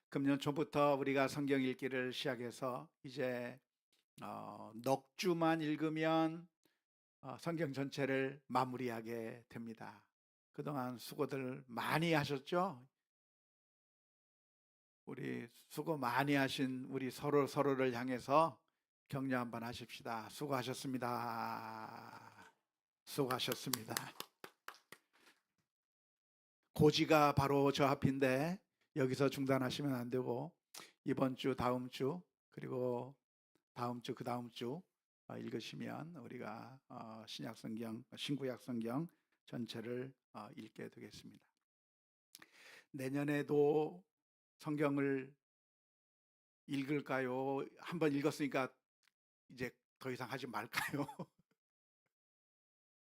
금년 초부터 우리가 성경 읽기를 시작해서 이제 넉 주만 읽으면 성경 전체를 마무리하게 됩니다. 그동안 수고들 많이 하셨죠? 우리 수고 많이 하신 우리 서로를 향해서 격려 한번 하십시다. 수고하셨습니다. 수고하셨습니다. 고지가 바로 저 앞인데 여기서 중단하시면 안 되고 이번 주, 다음 주, 그리고 다음 주, 그 다음 주 읽으시면 우리가 신약 성경, 신구약 성경 전체를 읽게 되겠습니다. 내년에도 성경을 읽을까요? 한번 읽었으니까 이제 더 이상 하지 말까요?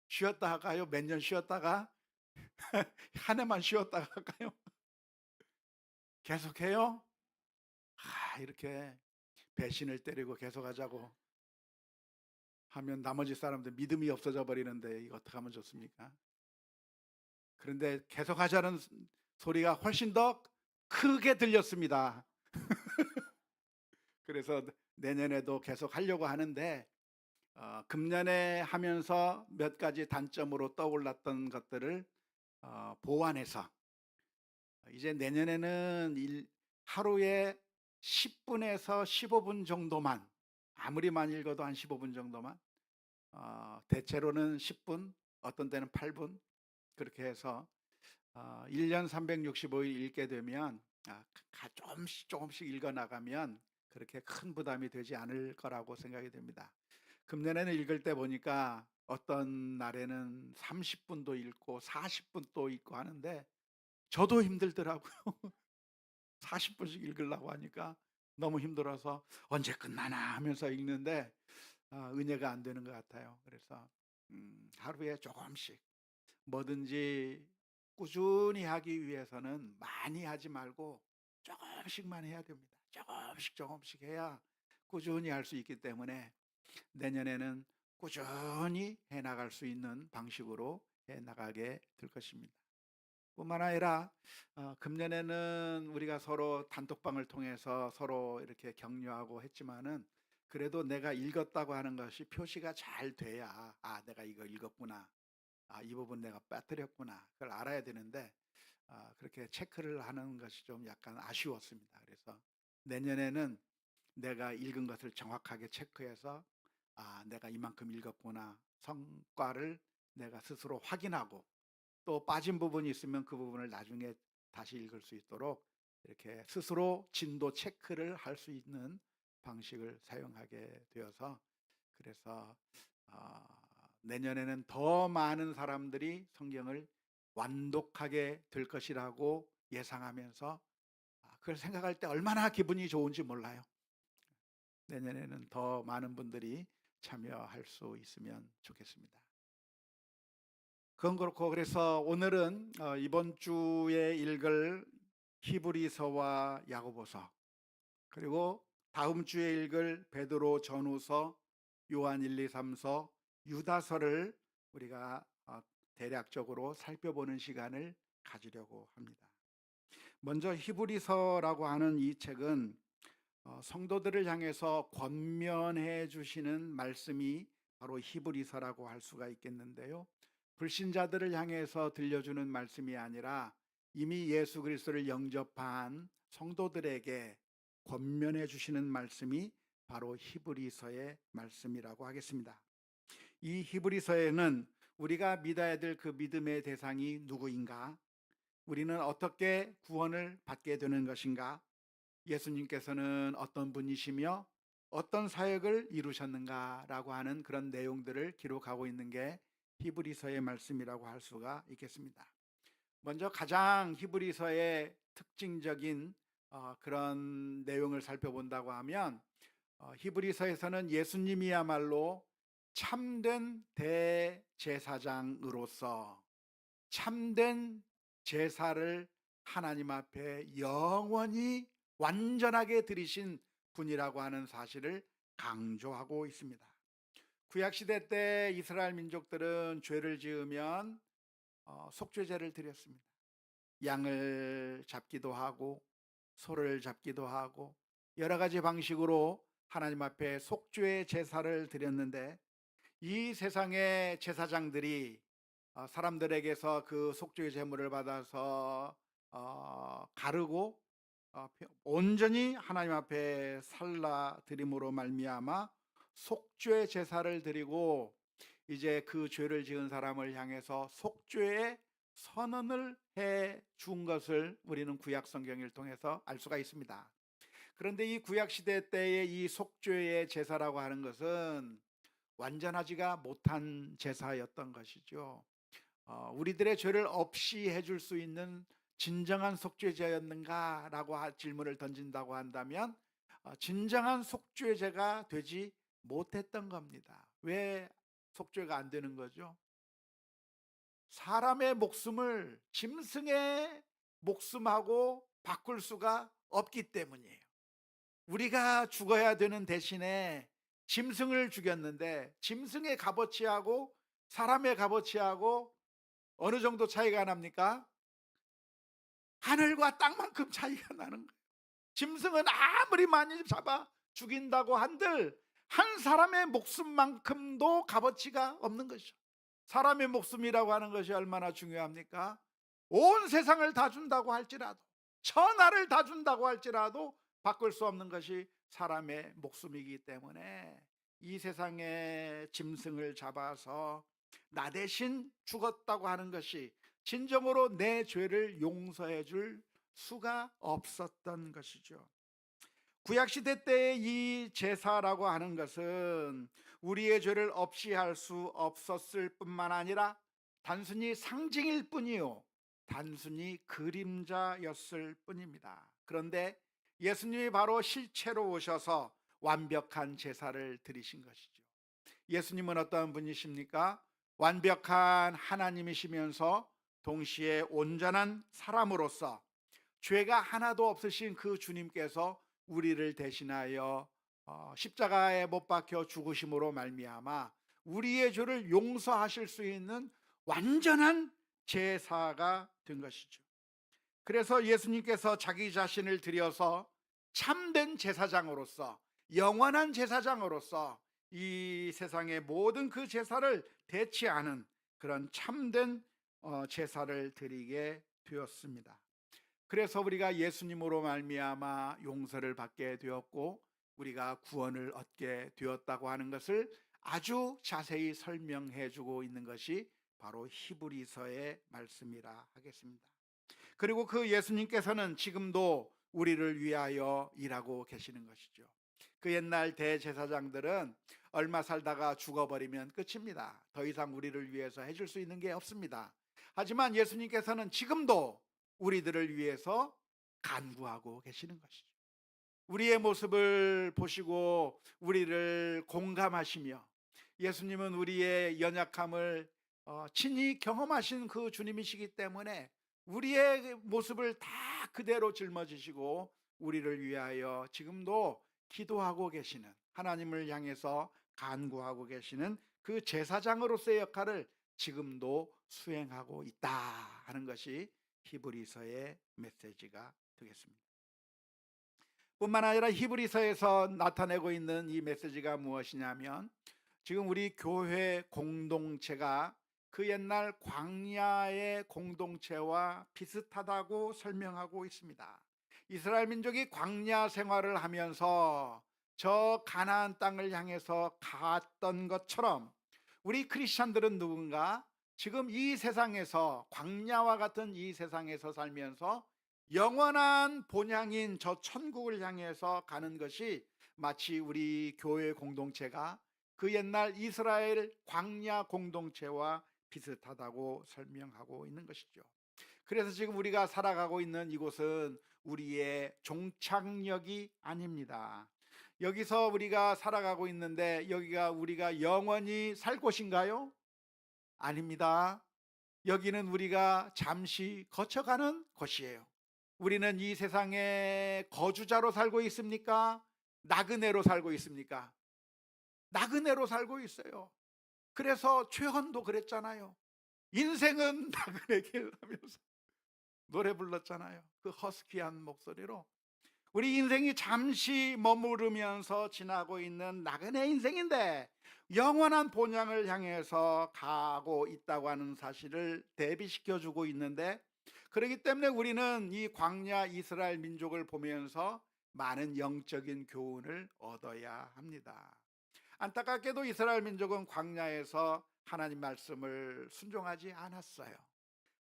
쉬었다 할까요? 몇 년 쉬었다가 한 해만 쉬었다가 할까요? 계속해요? 이렇게 배신을 때리고 계속하자고 하면 나머지 사람들 믿음이 없어져 버리는데 이거 어떻게 하면 좋습니까? 그런데 계속하자는 소리가 훨씬 더 크게 들렸습니다. 그래서 내년에도 계속 하려고 하는데 금년에 하면서 몇 가지 단점으로 떠올랐던 것들을 보완해서 이제 내년에는 하루에 10분에서 15분 정도만, 아무리 많이 읽어도 한 15분 정도만, 대체로는 10분, 어떤 때는 8분, 그렇게 해서 1년 365일 읽게 되면 조금씩 조금씩 읽어 나가면 그렇게 큰 부담이 되지 않을 거라고 생각이 됩니다. 금년에는 읽을 때 보니까 어떤 날에는 30분도 읽고 40분도 읽고 하는데 저도 힘들더라고요. 40분씩 읽으려고 하니까 너무 힘들어서 언제 끝나나 하면서 읽는데 은혜가 안 되는 것 같아요. 그래서 하루에 조금씩 뭐든지 꾸준히 하기 위해서는 많이 하지 말고 조금씩만 해야 됩니다. 조금씩 조금씩 해야 꾸준히 할 수 있기 때문에 내년에는 꾸준히 해 나갈 수 있는 방식으로 해 나가게 될 것입니다. 뿐만 아니라 금년에는 우리가 서로 단톡방을 통해서 서로 이렇게 격려하고 했지만은 그래도 내가 읽었다고 하는 것이 표시가 잘 돼야 내가 이거 읽었구나. 이 부분 내가 빠뜨렸구나. 그걸 알아야 되는데 그렇게 체크를 하는 것이 좀 약간 아쉬웠습니다. 그래서 내년에는 내가 읽은 것을 정확하게 체크해서 내가 이만큼 읽었구나. 성과를 내가 스스로 확인하고 또 빠진 부분이 있으면 그 부분을 나중에 다시 읽을 수 있도록 이렇게 스스로 진도 체크를 할 수 있는 방식을 사용하게 되어서 그래서 어, 내년에는 더 많은 사람들이 성경을 완독하게 될 것이라고 예상하면서 그걸 생각할 때 얼마나 기분이 좋은지 몰라요. 내년에는 더 많은 분들이 참여할 수 있으면 좋겠습니다. 그건 그렇고 그래서 오늘은 이번 주에 읽을 히브리서와 야고보서 그리고 다음 주에 읽을 베드로 전후서, 요한 1, 2, 3서, 유다서를 우리가 대략적으로 살펴보는 시간을 가지려고 합니다. 먼저 히브리서라고 하는 이 책은 성도들을 향해서 권면해 주시는 말씀이 바로 히브리서라고 할 수가 있겠는데요. 불신자들을 향해서 들려주는 말씀이 아니라 이미 예수 그리스도를 영접한 성도들에게 권면해 주시는 말씀이 바로 히브리서의 말씀이라고 하겠습니다. 이 히브리서에는 우리가 믿어야 될 그 믿음의 대상이 누구인가? 우리는 어떻게 구원을 받게 되는 것인가? 예수님께서는 어떤 분이시며 어떤 사역을 이루셨는가라고 하는 그런 내용들을 기록하고 있는 게 히브리서의 말씀이라고 할 수가 있겠습니다. 먼저 가장 히브리서의 특징적인 그런 내용을 살펴본다고 하면 히브리서에서는 예수님이야말로 참된 대제사장으로서 참된 제사를 하나님 앞에 영원히 완전하게 드리신 분이라고 하는 사실을 강조하고 있습니다. 구약시대 때 이스라엘 민족들은 죄를 지으면 속죄제를 드렸습니다. 양을 잡기도 하고 소를 잡기도 하고 여러 가지 방식으로 하나님 앞에 속죄의 제사를 드렸는데, 이 세상의 제사장들이 사람들에게서 그 속죄의 제물을 받아서 가르고 온전히 하나님 앞에 살라 드림으로 말미암아 속죄 제사를 드리고, 이제 그 죄를 지은 사람을 향해서 속죄의 선언을 해 준 것을 우리는 구약 성경을 통해서 알 수가 있습니다. 그런데 이 구약 시대 때의 이 속죄의 제사라고 하는 것은 완전하지가 못한 제사였던 것이죠. 우리들의 죄를 없이 해줄 수 있는 진정한 속죄제였는가라고 질문을 던진다고 한다면, 진정한 속죄제가 되지 못했던 겁니다. 왜 속죄가 안 되는 거죠? 사람의 목숨을 짐승의 목숨하고 바꿀 수가 없기 때문이에요. 우리가 죽어야 되는 대신에 짐승을 죽였는데, 짐승의 값어치하고 사람의 값어치하고 어느 정도 차이가 납니까? 하늘과 땅만큼 차이가 나는 거예요. 짐승은 아무리 많이 잡아 죽인다고 한들 한 사람의 목숨만큼도 값어치가 없는 것이죠. 사람의 목숨이라고 하는 것이 얼마나 중요합니까? 온 세상을 다 준다고 할지라도, 천하를 다 준다고 할지라도 바꿀 수 없는 것이 사람의 목숨이기 때문에, 이 세상의 짐승을 잡아서 나 대신 죽었다고 하는 것이 진정으로 내 죄를 용서해 줄 수가 없었던 것이죠. 구약시대 때의 이 제사라고 하는 것은 우리의 죄를 없이 할 수 없었을 뿐만 아니라 단순히 상징일 뿐이요, 단순히 그림자였을 뿐입니다. 그런데 예수님이 바로 실체로 오셔서 완벽한 제사를 드리신 것이죠. 예수님은 어떤 분이십니까? 완벽한 하나님이시면서 동시에 온전한 사람으로서 죄가 하나도 없으신 그 주님께서 우리를 대신하여 십자가에 못 박혀 죽으심으로 말미암아 우리의 죄를 용서하실 수 있는 완전한 제사가 된 것이죠. 그래서 예수님께서 자기 자신을 드려서 참된 제사장으로서, 영원한 제사장으로서 이 세상의 모든 그 제사를 대체하는 그런 참된 제사를 드리게 되었습니다. 그래서 우리가 예수님으로 말미암아 용서를 받게 되었고 우리가 구원을 얻게 되었다고 하는 것을 아주 자세히 설명해 주고 있는 것이 바로 히브리서의 말씀이라 하겠습니다. 그리고 그 예수님께서는 지금도 우리를 위하여 일하고 계시는 것이죠. 그 옛날 대제사장들은 얼마 살다가 죽어버리면 끝입니다. 더 이상 우리를 위해서 해줄 수 있는 게 없습니다. 하지만 예수님께서는 지금도 우리들을 위해서 간구하고 계시는 것이죠. 우리의 모습을 보시고 우리를 공감하시며, 예수님은 우리의 연약함을 친히 경험하신 그 주님이시기 때문에 우리의 모습을 다 그대로 짊어지시고 우리를 위하여 지금도 기도하고 계시는, 하나님을 향해서 간구하고 계시는 그 제사장으로서의 역할을 지금도 수행하고 있다 하는 것이 히브리서의 메시지가 되겠습니다. 뿐만 아니라 히브리서에서 나타내고 있는 이 메시지가 무엇이냐면, 지금 우리 교회 공동체가 그 옛날 광야의 공동체와 비슷하다고 설명하고 있습니다. 이스라엘 민족이 광야 생활을 하면서 저 가나안 땅을 향해서 갔던 것처럼 우리 크리스천들은 누군가 지금 이 세상에서, 광야와 같은 이 세상에서 살면서 영원한 본향인 저 천국을 향해서 가는 것이 마치 우리 교회 공동체가 그 옛날 이스라엘 광야 공동체와 비슷하다고 설명하고 있는 것이죠. 그래서 지금 우리가 살아가고 있는 이곳은 우리의 종착역이 아닙니다. 여기서 우리가 살아가고 있는데 여기가 우리가 영원히 살 곳인가요? 아닙니다. 여기는 우리가 잠시 거쳐가는 곳이에요. 우리는 이 세상에 거주자로 살고 있습니까? 나그네로 살고 있습니까? 나그네로 살고 있어요. 그래서 최헌도 그랬잖아요. 인생은 나그네 길 하면서 노래 불렀잖아요. 그 허스키한 목소리로 우리 인생이 잠시 머무르면서 지나고 있는 나그네 인생인데 영원한 본향을 향해서 가고 있다고 하는 사실을 대비시켜 주고 있는데, 그렇기 때문에 우리는 이 광야 이스라엘 민족을 보면서 많은 영적인 교훈을 얻어야 합니다. 안타깝게도 이스라엘 민족은 광야에서 하나님 말씀을 순종하지 않았어요.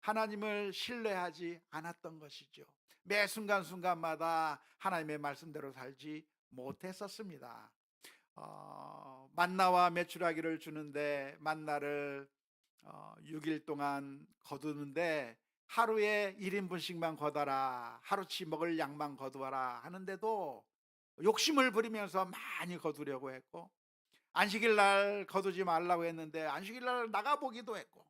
하나님을 신뢰하지 않았던 것이죠. 매 순간순간마다 하나님의 말씀대로 살지 못했었습니다. 만나와 메추라기를 주는데 만나를 6일 동안 거두는데 하루에 1인분씩만 거둬라, 하루치 먹을 양만 거두어라 하는데도 욕심을 부리면서 많이 거두려고 했고, 안식일 날 거두지 말라고 했는데 안식일 날 나가보기도 했고,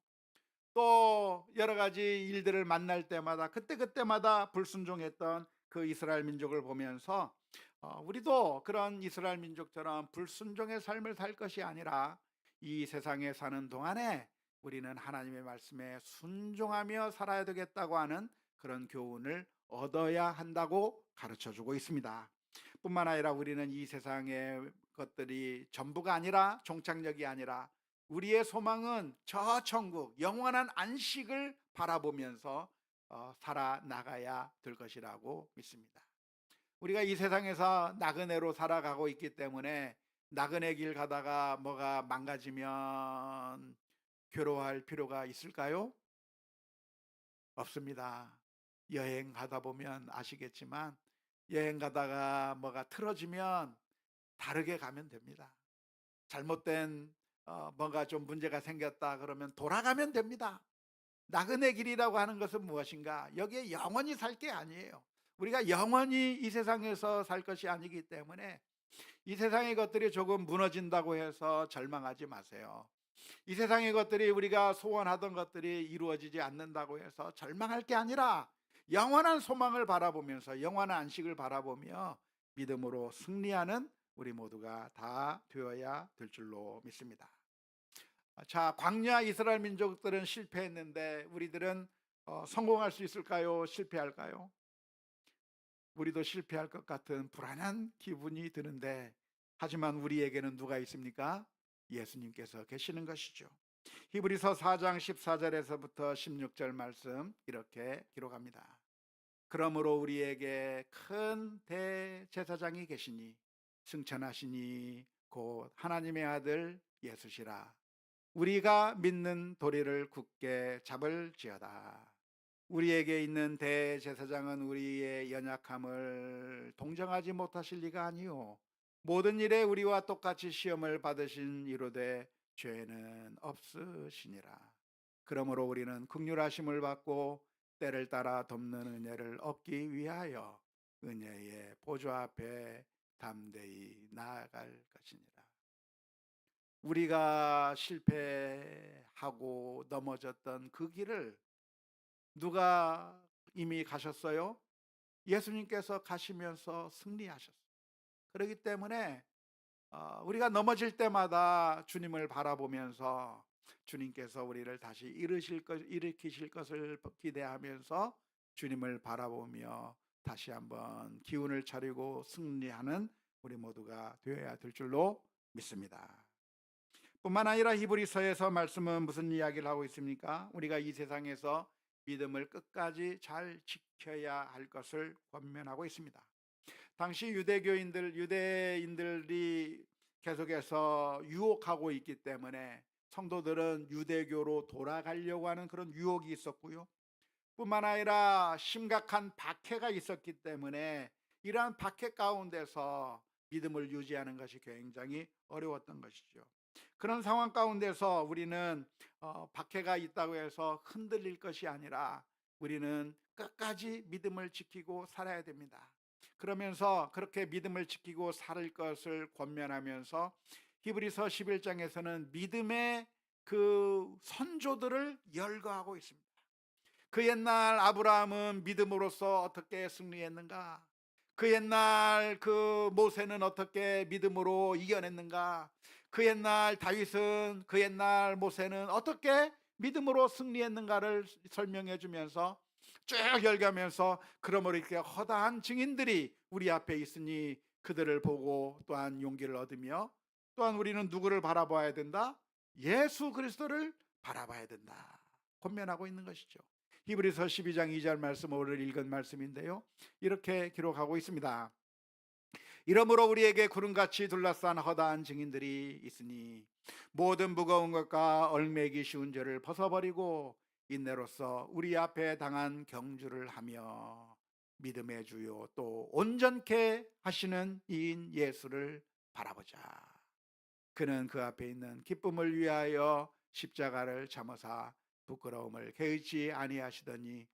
또 여러 가지 일들을 만날 때마다 그때그때마다 불순종했던 그 이스라엘 민족을 보면서 우리도 그런 이스라엘 민족처럼 불순종의 삶을 살 것이 아니라 이 세상에 사는 동안에 우리는 하나님의 말씀에 순종하며 살아야 되겠다고 하는 그런 교훈을 얻어야 한다고 가르쳐 주고 있습니다. 뿐만 아니라 우리는 이 세상의 것들이 전부가 아니라, 종착역이 아니라 우리의 소망은 저 천국 영원한 안식을 바라보면서 살아나가야 될 것이라고 믿습니다. 우리가 이 세상에서 나그네로 살아가고 있기 때문에 나그네 길 가다가 뭐가 망가지면 괴로워할 필요가 있을까요? 없습니다. 여행 가다 보면 아시겠지만 여행 가다가 뭐가 틀어지면 다르게 가면 됩니다. 잘못된 뭔가 좀 문제가 생겼다 그러면 돌아가면 됩니다. 나그네 길이라고 하는 것은 무엇인가? 여기에 영원히 살 게 아니에요. 우리가 영원히 이 세상에서 살 것이 아니기 때문에 이 세상의 것들이 조금 무너진다고 해서 절망하지 마세요. 이 세상의 것들이, 우리가 소원하던 것들이 이루어지지 않는다고 해서 절망할 게 아니라 영원한 소망을 바라보면서 영원한 안식을 바라보며 믿음으로 승리하는 우리 모두가 다 되어야 될 줄로 믿습니다. 자, 광야 이스라엘 민족들은 실패했는데 우리들은 성공할 수 있을까요? 실패할까요? 우리도 실패할 것 같은 불안한 기분이 드는데, 하지만 우리에게는 누가 있습니까? 예수님께서 계시는 것이죠. 히브리서 4장 14절에서부터 16절 말씀 이렇게 기록합니다. 그러므로 우리에게 큰 대제사장이 계시니 승천하시니 곧 하나님의 아들 예수시라. 우리가 믿는 도리를 굳게 잡을지어다. 우리에게 있는 대제사장은 우리의 연약함을 동정하지 못하실 리가 아니요 모든 일에 우리와 똑같이 시험을 받으신 이로되 죄는 없으시니라. 그러므로 우리는 긍휼하심을 받고 때를 따라 돕는 은혜를 얻기 위하여 은혜의 보좌 앞에 담대히 나아갈 것이니라. 우리가 실패하고 넘어졌던 그 길을 누가 이미 가셨어요? 예수님께서 가시면서 승리하셨어요. 그렇기 때문에 우리가 넘어질 때마다 주님을 바라보면서 주님께서 우리를 다시 일으키실 것을 기대하면서 주님을 바라보며 다시 한번 기운을 차리고 승리하는 우리 모두가 되어야 될 줄로 믿습니다. 뿐만 아니라 히브리서에서 말씀은 무슨 이야기를 하고 있습니까? 우리가 이 세상에서 믿음을 끝까지 잘 지켜야 할 것을 권면하고 있습니다. 당시 유대인들이 계속해서 유혹하고 있기 때문에 성도들은 유대교로 돌아가려고 하는 그런 유혹이 있었고요. 뿐만 아니라 심각한 박해가 있었기 때문에 이러한 박해 가운데서 믿음을 유지하는 것이 굉장히 어려웠던 것이죠. 그런 상황 가운데서 우리는 박해가 있다고 해서 흔들릴 것이 아니라 우리는 끝까지 믿음을 지키고 살아야 됩니다. 그러면서 그렇게 믿음을 지키고 살 것을 권면하면서 히브리서 11장에서는 믿음의 그 선조들을 열거하고 있습니다. 그 옛날 아브라함은 믿음으로써 어떻게 승리했는가? 그 옛날 그 모세는 어떻게 믿음으로 이겨냈는가? 그 옛날 다윗은, 그 옛날 모세는 어떻게 믿음으로 승리했는가를 설명해 주면서 쭉 열가면서 그러므로 이렇게 허다한 증인들이 우리 앞에 있으니 그들을 보고 또한 용기를 얻으며 또한 우리는 누구를 바라봐야 된다? 예수 그리스도를 바라봐야 된다. 권면하고 있는 것이죠. 히브리서 12장 2절 말씀 오늘 읽은 말씀인데요. 이렇게 기록하고 있습니다. 이러므로 우리에게 구름같이 둘러싼 허다한 증인들이 있으니 모든 무거운 것과 얼매기 쉬운 죄를 벗어버리고 인내로서 우리 앞에 당한 경주를 하며 믿음의 주요 또 온전케 하시는 이인 예수를 바라보자. 그는 그 앞에 있는 기쁨을 위하여 십자가를 참으사 부끄러움을 개의치 아니하시더니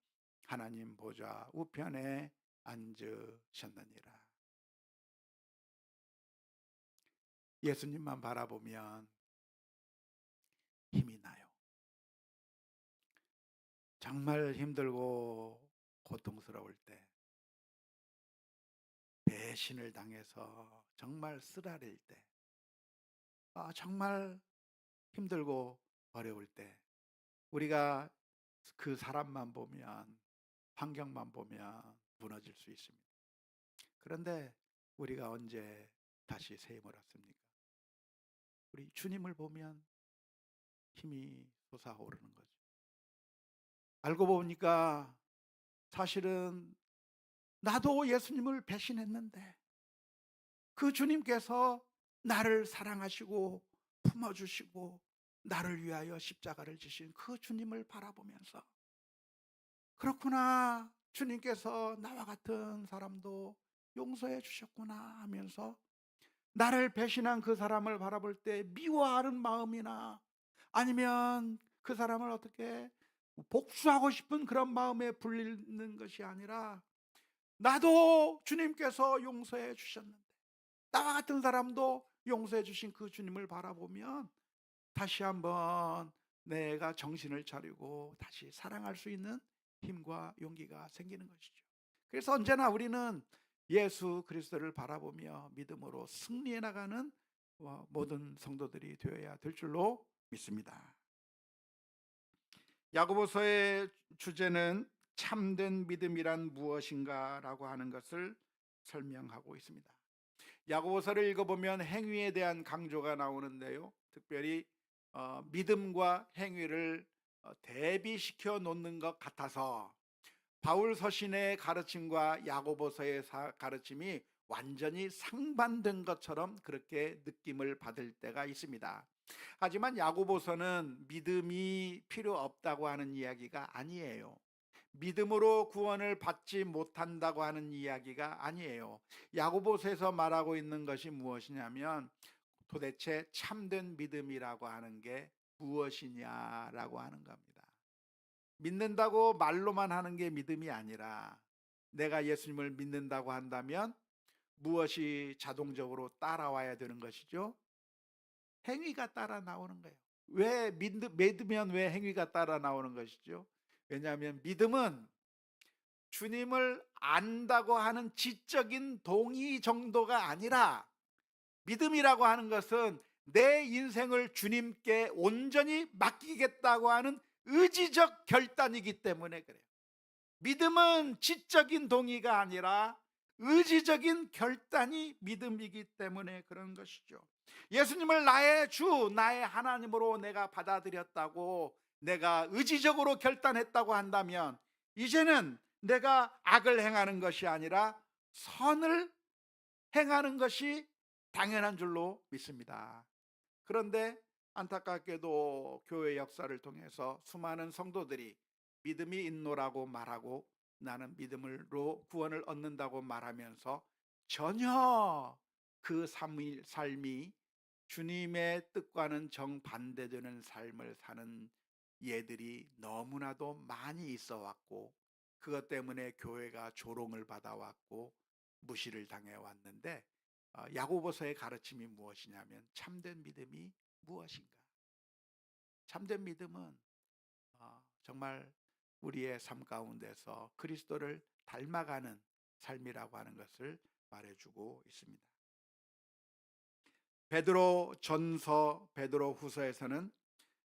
하나님 보좌 우편에 앉으셨느니라. 예수님만 바라보면 힘이 나요. 정말 힘들고 고통스러울 때, 배신을 당해서 정말 쓰라릴 때, 정말 힘들고 어려울 때 우리가 그 사람만 보면, 환경만 보면 무너질 수 있습니다. 그런데 우리가 언제 다시 새 힘을 얻습니까? 우리 주님을 보면 힘이 솟아오르는 거죠. 알고 보니까 사실은 나도 예수님을 배신했는데 그 주님께서 나를 사랑하시고 품어주시고 나를 위하여 십자가를 지신 그 주님을 바라보면서, 그렇구나, 주님께서 나와 같은 사람도 용서해 주셨구나 하면서 나를 배신한 그 사람을 바라볼 때 미워하는 마음이나 아니면 그 사람을 어떻게 복수하고 싶은 그런 마음에 불리는 것이 아니라, 나도 주님께서 용서해 주셨는데 나와 같은 사람도 용서해 주신 그 주님을 바라보면 다시 한번 내가 정신을 차리고 다시 사랑할 수 있는 힘과 용기가 생기는 것이죠. 그래서 언제나 우리는 예수 그리스도를 바라보며 믿음으로 승리해 나가는 모든 성도들이 되어야 될 줄로 믿습니다. 야고보서의 주제는 참된 믿음이란 무엇인가라고 하는 것을 설명하고 있습니다. 야고보서를 읽어보면 행위에 대한 강조가 나오는데요. 특별히 믿음과 행위를 대비시켜 놓는 것 같아서 바울 서신의 가르침과 야고보서의 가르침이 완전히 상반된 것처럼 그렇게 느낌을 받을 때가 있습니다. 하지만 야고보서는 믿음이 필요 없다고 하는 이야기가 아니에요. 믿음으로 구원을 받지 못한다고 하는 이야기가 아니에요. 야고보서에서 말하고 있는 것이 무엇이냐면 도대체 참된 믿음이라고 하는 게 무엇이냐라고 하는 겁니다. 믿는다고 말로만 하는 게 믿음이 아니라, 내가 예수님을 믿는다고 한다면 무엇이 자동적으로 따라와야 되는 것이죠? 행위가 따라 나오는 거예요. 왜 믿으면 왜 행위가 따라 나오는 것이죠? 왜냐하면 믿음은 주님을 안다고 하는 지적인 동의 정도가 아니라, 믿음이라고 하는 것은 내 인생을 주님께 온전히 맡기겠다고 하는 의지적 결단이기 때문에 그래요. 믿음은 지적인 동의가 아니라 의지적인 결단이 믿음이기 때문에 그런 것이죠. 예수님을 나의 주, 나의 하나님으로 내가 받아들였다고, 내가 의지적으로 결단했다고 한다면 이제는 내가 악을 행하는 것이 아니라 선을 행하는 것이 당연한 줄로 믿습니다. 그런데 안타깝게도 교회 역사를 통해서 수많은 성도들이 믿음이 있노라고 말하고 나는 믿음으로 구원을 얻는다고 말하면서 전혀 그 삶이 주님의 뜻과는 정반대되는 삶을 사는 예들이 너무나도 많이 있어 왔고, 그것 때문에 교회가 조롱을 받아왔고 무시를 당해 왔는데, 야고보서의 가르침이 무엇이냐면 참된 믿음이 무엇인가? 참된 믿음은 정말 우리의 삶 가운데서 그리스도를 닮아가는 삶이라고 하는 것을 말해주고 있습니다. 베드로 전서, 베드로 후서에서는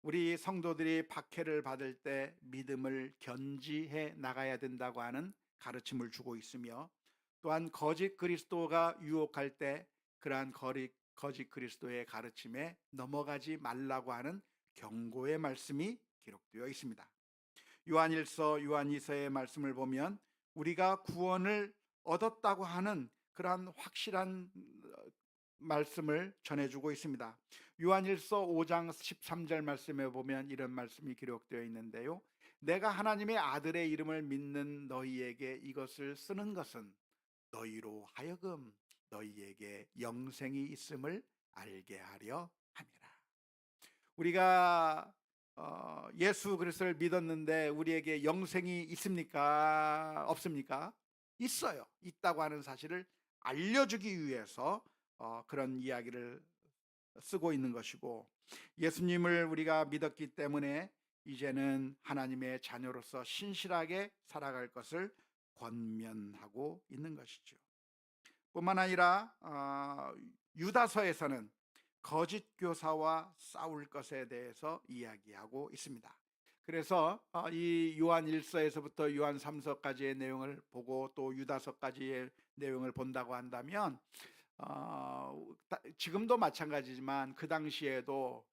우리 성도들이 박해를 받을 때 믿음을 견지해 나가야 된다고 하는 가르침을 주고 있으며, 또한 거짓 그리스도가 유혹할 때 그러한 거짓 그리스도의 가르침에 넘어가지 말라고 하는 경고의 말씀이 기록되어 있습니다. 요한일서, 요한이서의 말씀을 보면 우리가 구원을 얻었다고 하는 그러한 확실한 말씀을 전해주고 있습니다. 요한일서 5장 13절 말씀에 보면 이런 말씀이 기록되어 있는데요. 내가 하나님의 아들의 이름을 믿는 너희에게 이것을 쓰는 것은 너희로 하여금 너희에게 영생이 있음을 알게 하려 함이라. 우리가 예수 그리스도를 믿었는데 우리에게 영생이 있습니까? 없습니까? 있어요. 있다고 하는 사실을 알려주기 위해서 그런 이야기를 쓰고 있는 것이고, 예수님을 우리가 믿었기 때문에 이제는 하나님의 자녀로서 신실하게 살아갈 것을 권면하고 있는 것이죠. 뿐만 아니라 유다서에서는 거짓 교사와 싸울 것에 대해서 이야기하고 있습니다. 그래서 이 요한 1서에서부터 요한 3서까지의 내용을 보고 또 유다서까지의 내용을 본다고 한다면, 지금도 마찬가지지만 그 당시에도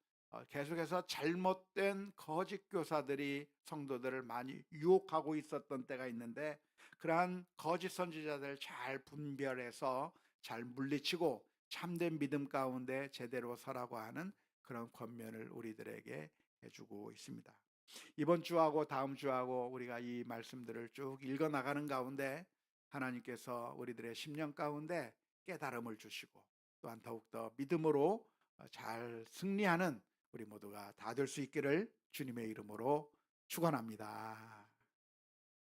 계속해서 잘못된 거짓 교사들이 성도들을 많이 유혹하고 있었던 때가 있는데, 그러한 거짓 선지자들을 잘 분별해서 잘 물리치고 참된 믿음 가운데 제대로 서라고 하는 그런 권면을 우리들에게 해주고 있습니다. 이번 주하고 다음 주하고 우리가 이 말씀들을 쭉 읽어 나가는 가운데 하나님께서 우리들의 심령 가운데 깨달음을 주시고, 또한 더욱더 믿음으로 잘 승리하는 우리 모두가 다 될 수 있기를 주님의 이름으로 축원합니다.